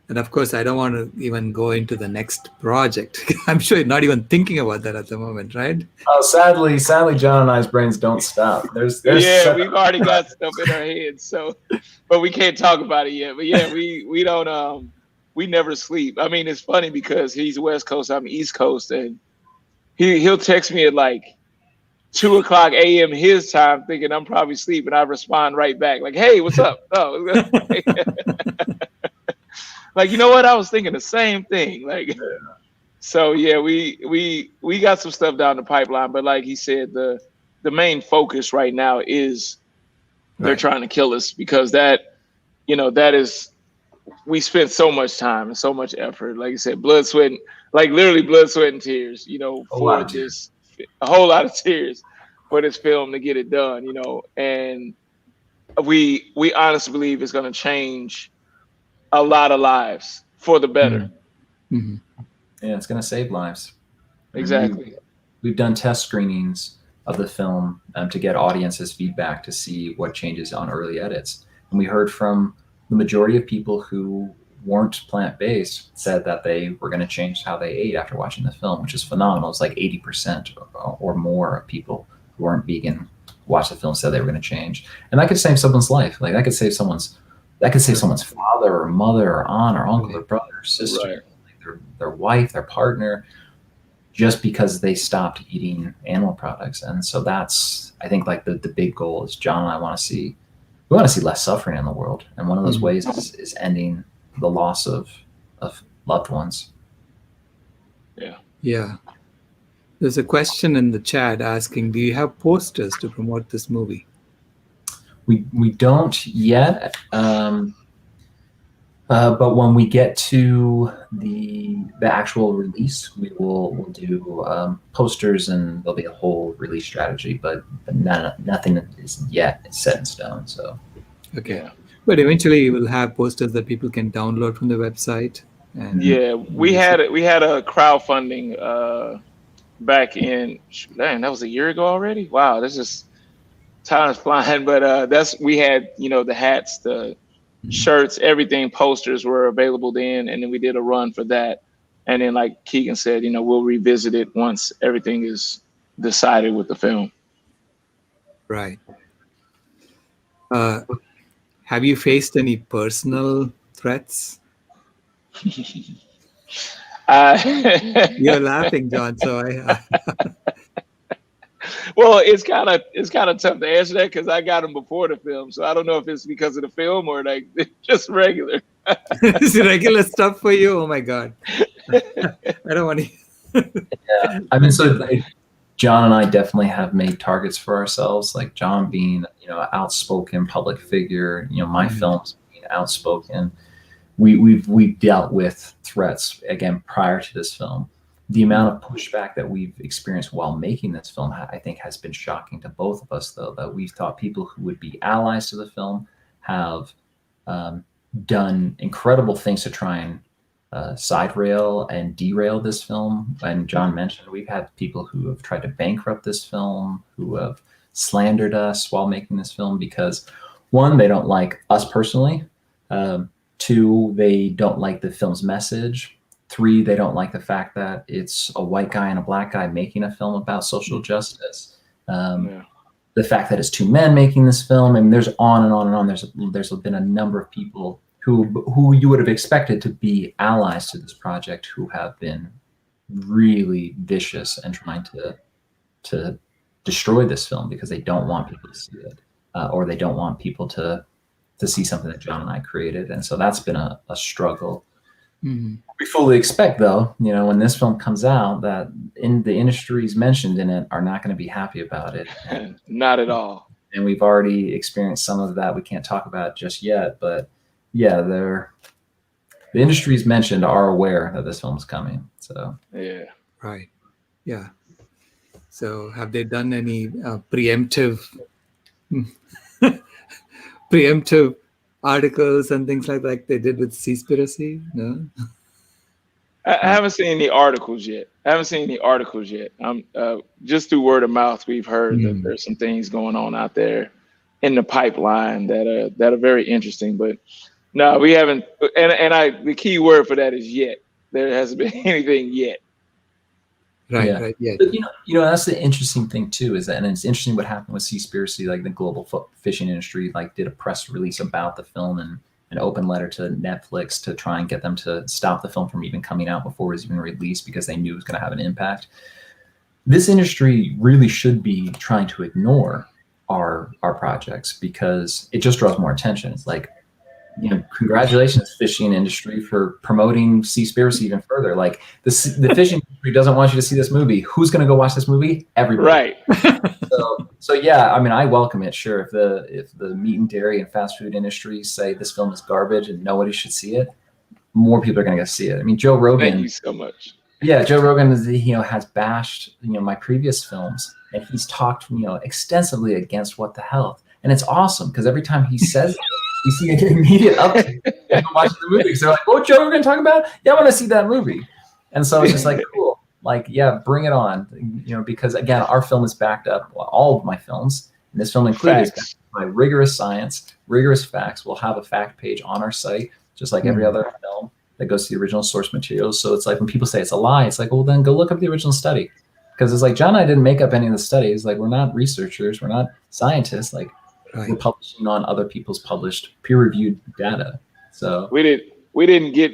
And of course, I don't want to even go into the next project. I'm sure you're not even thinking about that at the moment, right? Oh, sadly, John and I's brains don't stop. There's we've already got stuff in our heads, but we can't talk about it yet. But yeah, we don't we never sleep. I mean, it's funny because he's West Coast, I'm East Coast, and he'll text me at like 2:00 a.m. his time, thinking I'm probably sleeping. I respond right back like, "Hey, what's up?" Oh. Like, you know what? I was thinking the same thing. Like, so yeah, we got some stuff down the pipeline, but like he said, the main focus right now is they're trying to kill us, because that is, we spent so much time and so much effort. Like I said, blood, sweat, literally blood, sweat, and tears. For this, a whole lot of tears for this film to get it done. And we honestly believe it's going to change a lot of lives for the better. Mm-hmm. Yeah, it's going to save lives. Exactly. We've done test screenings of the film to get audiences' feedback to see what changes on early edits. And we heard from the majority of people who weren't plant-based said that they were going to change how they ate after watching the film, which is phenomenal. It's like 80% or more of people who aren't vegan watched the film, said they were going to change. And that could save someone's life. Like, that could save someone's father or mother or aunt or uncle or brother or sister, their wife, their partner, just because they stopped eating animal products. And so that's, I think, like the big goal is John and I want to see less suffering in the world. And one of those ways is ending the loss of loved ones. Yeah. Yeah. There's a question in the chat asking, do you have posters to promote this movie? We don't yet, but when we get to the actual release, we'll do posters, and there'll be a whole release strategy. But nothing is yet set in stone. So okay, but eventually you will have posters that people can download from the website. And yeah, we had a crowdfunding back in, dang, that was a year ago already. Wow, this is time's flying. But we had the hats, the shirts, everything, posters were available then, and then we did a run for that. And then, like Keegan said, we'll revisit it once everything is decided with the film. Right. Have you faced any personal threats? You're laughing, John. So well, it's kind of tough to answer that because I got them before the film, so I don't know if it's because of the film or like just regular. It's regular stuff for you. Oh my God, I don't want to. Yeah, I mean, so like, John and I definitely have made targets for ourselves. Like John being, outspoken public figure. My films being outspoken. We've dealt with threats again prior to this film. The amount of pushback that we've experienced while making this film, I think, has been shocking to both of us, though, that we've thought people who would be allies to the film have done incredible things to try and side rail and derail this film. And John mentioned we've had people who have tried to bankrupt this film, who have slandered us while making this film because, one, they don't like us personally. Two, they don't like the film's message. Three, they don't like the fact that it's a white guy and a black guy making a film about social justice. The fact that it's two men making this film, and there's on and on and on. There's been a number of people who you would have expected to be allies to this project who have been really vicious and trying to destroy this film because they don't want people to see it, or they don't want people to see something that John and I created. And so that's been a struggle. Mm-hmm. We fully expect, though, when this film comes out, that in the industries mentioned in it are not going to be happy about it. Not at all. And we've already experienced some of that. We can't talk about it just yet, but yeah, the industries mentioned are aware that this film's coming. So yeah, right, yeah. So have they done any preemptive articles and things like they did with Seaspiracy? No. I haven't seen any articles yet. Just through word of mouth, we've heard that there's some things going on out there in the pipeline that are very interesting. But no, we haven't. And the key word for that is yet. There hasn't been anything yet. Right, yeah. Right, yeah. But that's the interesting thing too, is that, and it's interesting what happened with Seaspiracy, like the global fishing industry, like did a press release about the film and an open letter to Netflix to try and get them to stop the film from even coming out before it was even released because they knew it was going to have an impact. This industry really should be trying to ignore our projects because it just draws more attention. It's like, congratulations, fishing industry, for promoting Seaspiracy even further. Like the fishing industry doesn't want you to see this movie. Who's going to go watch this movie? Everybody. Right. So yeah, I mean, I welcome it. Sure, if the meat and dairy and fast food industries say this film is garbage and nobody should see it, more people are going to go see it. I mean, Joe Rogan. Thank you so much. Yeah, Joe Rogan has bashed my previous films, and he's talked extensively against What the Health, and it's awesome because every time he says it, you see an immediate uptake and watching the movie. So they're like, "Oh, Joe, we're going to talk about? Yeah, I want to see that movie." And so it's just like, cool. Like, yeah, bring it on. Because again, our film is backed up. Well, all of my films, and this film included, is backed up by rigorous science, rigorous facts. We'll have a fact page on our site, just like every other film that goes to the original source materials. So it's like when people say it's a lie, it's like, well, then go look up the original study. Because it's like John and I didn't make up any of the studies. Like, we're not researchers, we're not scientists. Like, we're publishing on other people's published peer-reviewed data. So we didn't get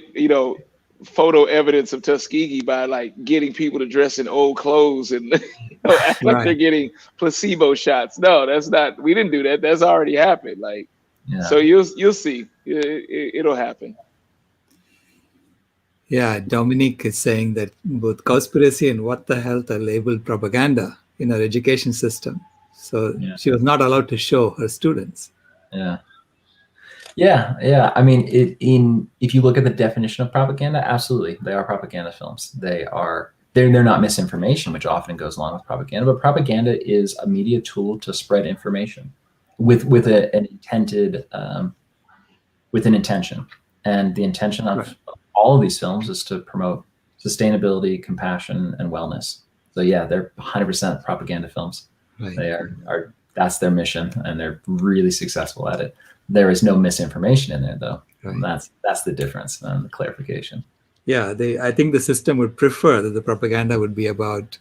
photo evidence of Tuskegee by like getting people to dress in old clothes and act like they're getting placebo shots. No, that's not. We didn't do that. That's already happened. Like, so you'll see. It'll happen. Yeah, Dominique is saying that both Cowspiracy and What the Health are labeled propaganda in our education system. So she was not allowed to show her students. Yeah. I mean, if you look at the definition of propaganda, absolutely, they are propaganda films. They're not misinformation, which often goes along with propaganda. But propaganda is a media tool to spread information with an intention, and the intention of all of these films is to promote sustainability, compassion, and wellness. So yeah, they're 100% propaganda films. Right. They are that's their mission, and they're really successful at it. There is no misinformation in there, though. Right. That's the difference and the clarification. Yeah, I think the system would prefer that the propaganda would be about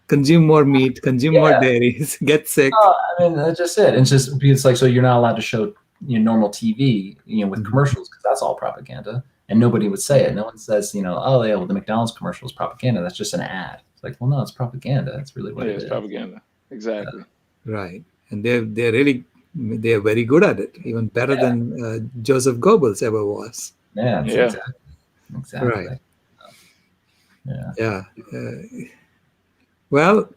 consume more meat, consume more dairies, get sick. I mean, that's just it. It's just because like, so you're not allowed to show normal TV, with commercials, because that's all propaganda, and nobody would say it. No one says, oh yeah, well, the McDonald's commercial is propaganda. That's just an ad. It's like, well, no, it's propaganda. That's really what it is. It's propaganda. Exactly. Right, and they're very good at it, even better than Joseph Goebbels ever was. Yeah. Exactly. Right. Yeah. Well,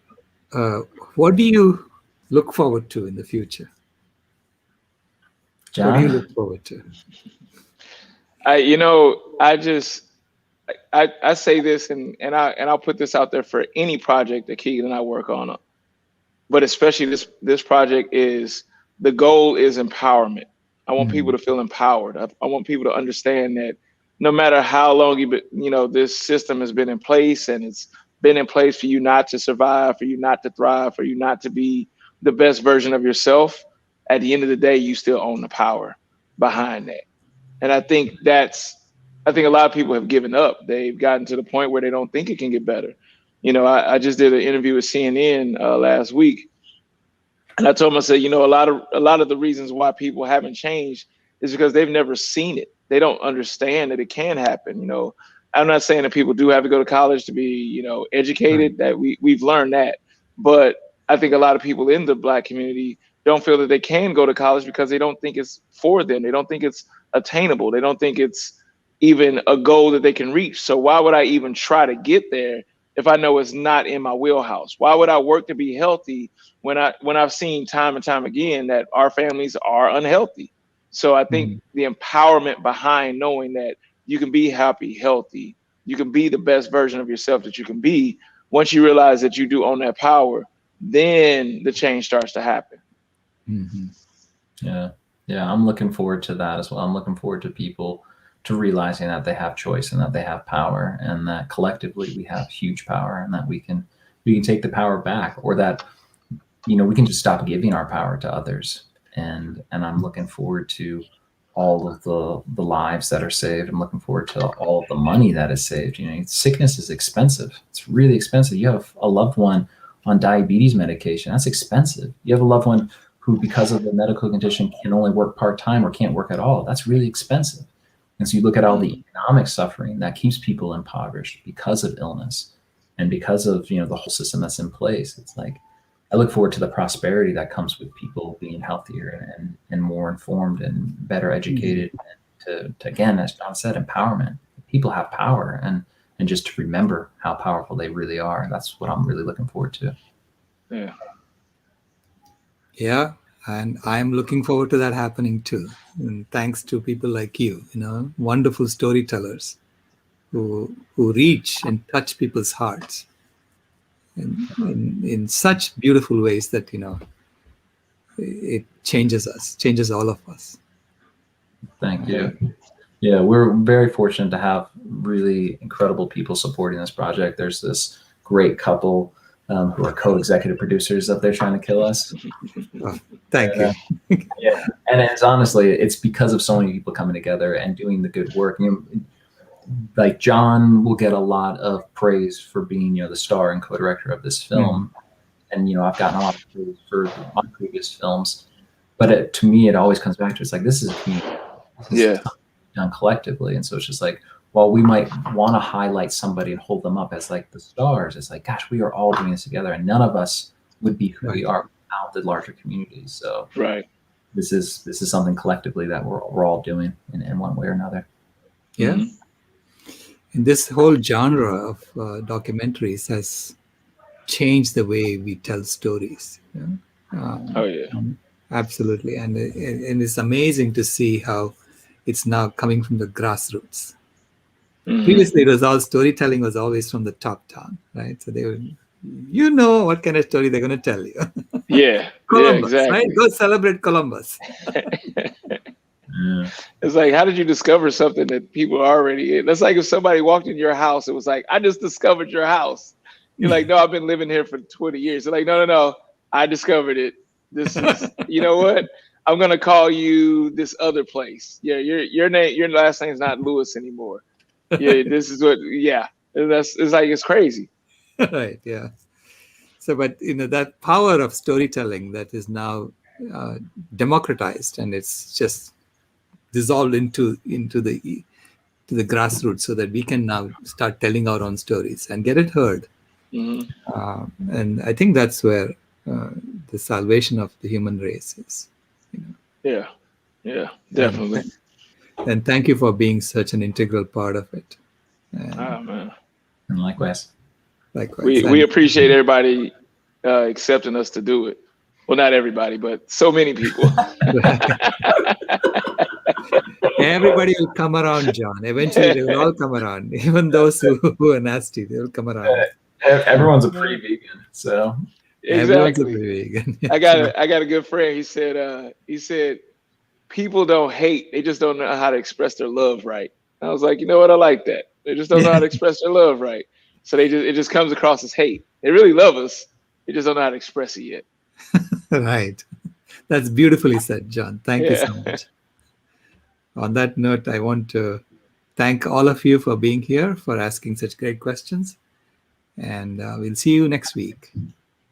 what do you look forward to in the future? John? What do you look forward to? I say this and I'll put this out there for any project that Keegan and I work on, but especially this project is, the goal is empowerment. I want people to feel empowered. I want people to understand that no matter how long this system has been in place, and it's been in place for you not to survive, for you not to thrive, for you not to be the best version of yourself, at the end of the day, you still own the power behind that. And I think a lot of people have given up. They've gotten to the point where they don't think it can get better. I just did an interview with CNN last week, and I told them, I said, a lot of the reasons why people haven't changed is because they've never seen it. They don't understand that it can happen. I'm not saying that people do have to go to college to be, educated, that we've learned that. But I think a lot of people in the Black community don't feel that they can go to college because they don't think it's for them. They don't think it's attainable. They don't think it's even a goal that they can reach. So why would I even try to get there if I know it's not in my wheelhouse? Why would I work to be healthy when I've seen time and time again that our families are unhealthy? So I think the empowerment behind knowing that you can be happy, healthy, you can be the best version of yourself that you can be. Once you realize that you do own that power, then the change starts to happen. Mm-hmm. Yeah. I'm looking forward to that as well. I'm looking forward to people to realizing that they have choice and that they have power, and that collectively we have huge power, and that we can take the power back, or that, we can just stop giving our power to others. And I'm looking forward to all of the lives that are saved. I'm looking forward to all of the money that is saved. Sickness is expensive. It's really expensive. You have a loved one on diabetes medication. That's expensive. You have a loved one who, because of the medical condition, can only work part-time or can't work at all. That's really expensive. And so you look at all the economic suffering that keeps people impoverished because of illness and because of, the whole system that's in place. It's like, I look forward to the prosperity that comes with people being healthier and more informed and better educated. And to again, as John said, empowerment. People have power, and just to remember how powerful they really are. That's what I'm really looking forward to. Yeah. Yeah. And I'm looking forward to that happening too. And thanks to people like you, wonderful storytellers who reach and touch people's hearts in such beautiful ways that, it changes us, changes all of us. Thank you. Yeah, we're very fortunate to have really incredible people supporting this project. There's this great couple who are co-executive producers up there trying to kill us. Oh, thank you. Yeah, and it's because of so many people coming together and doing the good work. Like John will get a lot of praise for being, the star and co-director of this film. And, I've gotten a lot of praise for my previous films, but to me, it always comes back to, it's like, this is a community. This is done collectively. And so it's just like, while we might want to highlight somebody and hold them up as like the stars, it's like, gosh, we are all doing this together, and none of us would be who we are without the larger community. So this is something collectively that we're all doing in one way or another. Yeah. Mm-hmm. And this whole genre of documentaries has changed the way we tell stories. Absolutely. And it's amazing to see how it's now coming from the grassroots. Previously, it was all storytelling was always from the top down, right? So they would, what kind of story they're going to tell you. Yeah. Columbus, yeah, exactly. right? Go celebrate Columbus. It's like, how did you discover something that people are already in? That's like if somebody walked in your house, it was like, I just discovered your house. You're like, no, I've been living here for 20 years. They're like, no, I discovered it. This is, you know what? I'm gonna call you this other place. Yeah, your last name's not Lewis anymore. Yeah, this is what. Yeah, it's like it's crazy. Right. Yeah. So, but that power of storytelling that is now democratized, and it's just dissolved into the grassroots, so that we can now start telling our own stories and get it heard. And I think that's where the salvation of the human race is. Yeah, definitely. And thank you for being such an integral part of it. Man. And likewise. We appreciate everybody accepting us to do it. Well, not everybody, but so many people. Everybody will come around, John. Eventually, they will all come around. Even those who are nasty, they will come around. Everyone's a pre-vegan, so exactly. I got a good friend. He said people don't hate; they just don't know how to express their love right. I was like, you know what? I like that. They just don't know how to express their love right. So it just comes across as hate. They really love us. They just don't know how to express it yet. Right. That's beautifully said, John. Thank you so much. On that note, I want to thank all of you for being here, for asking such great questions. And we'll see you next week.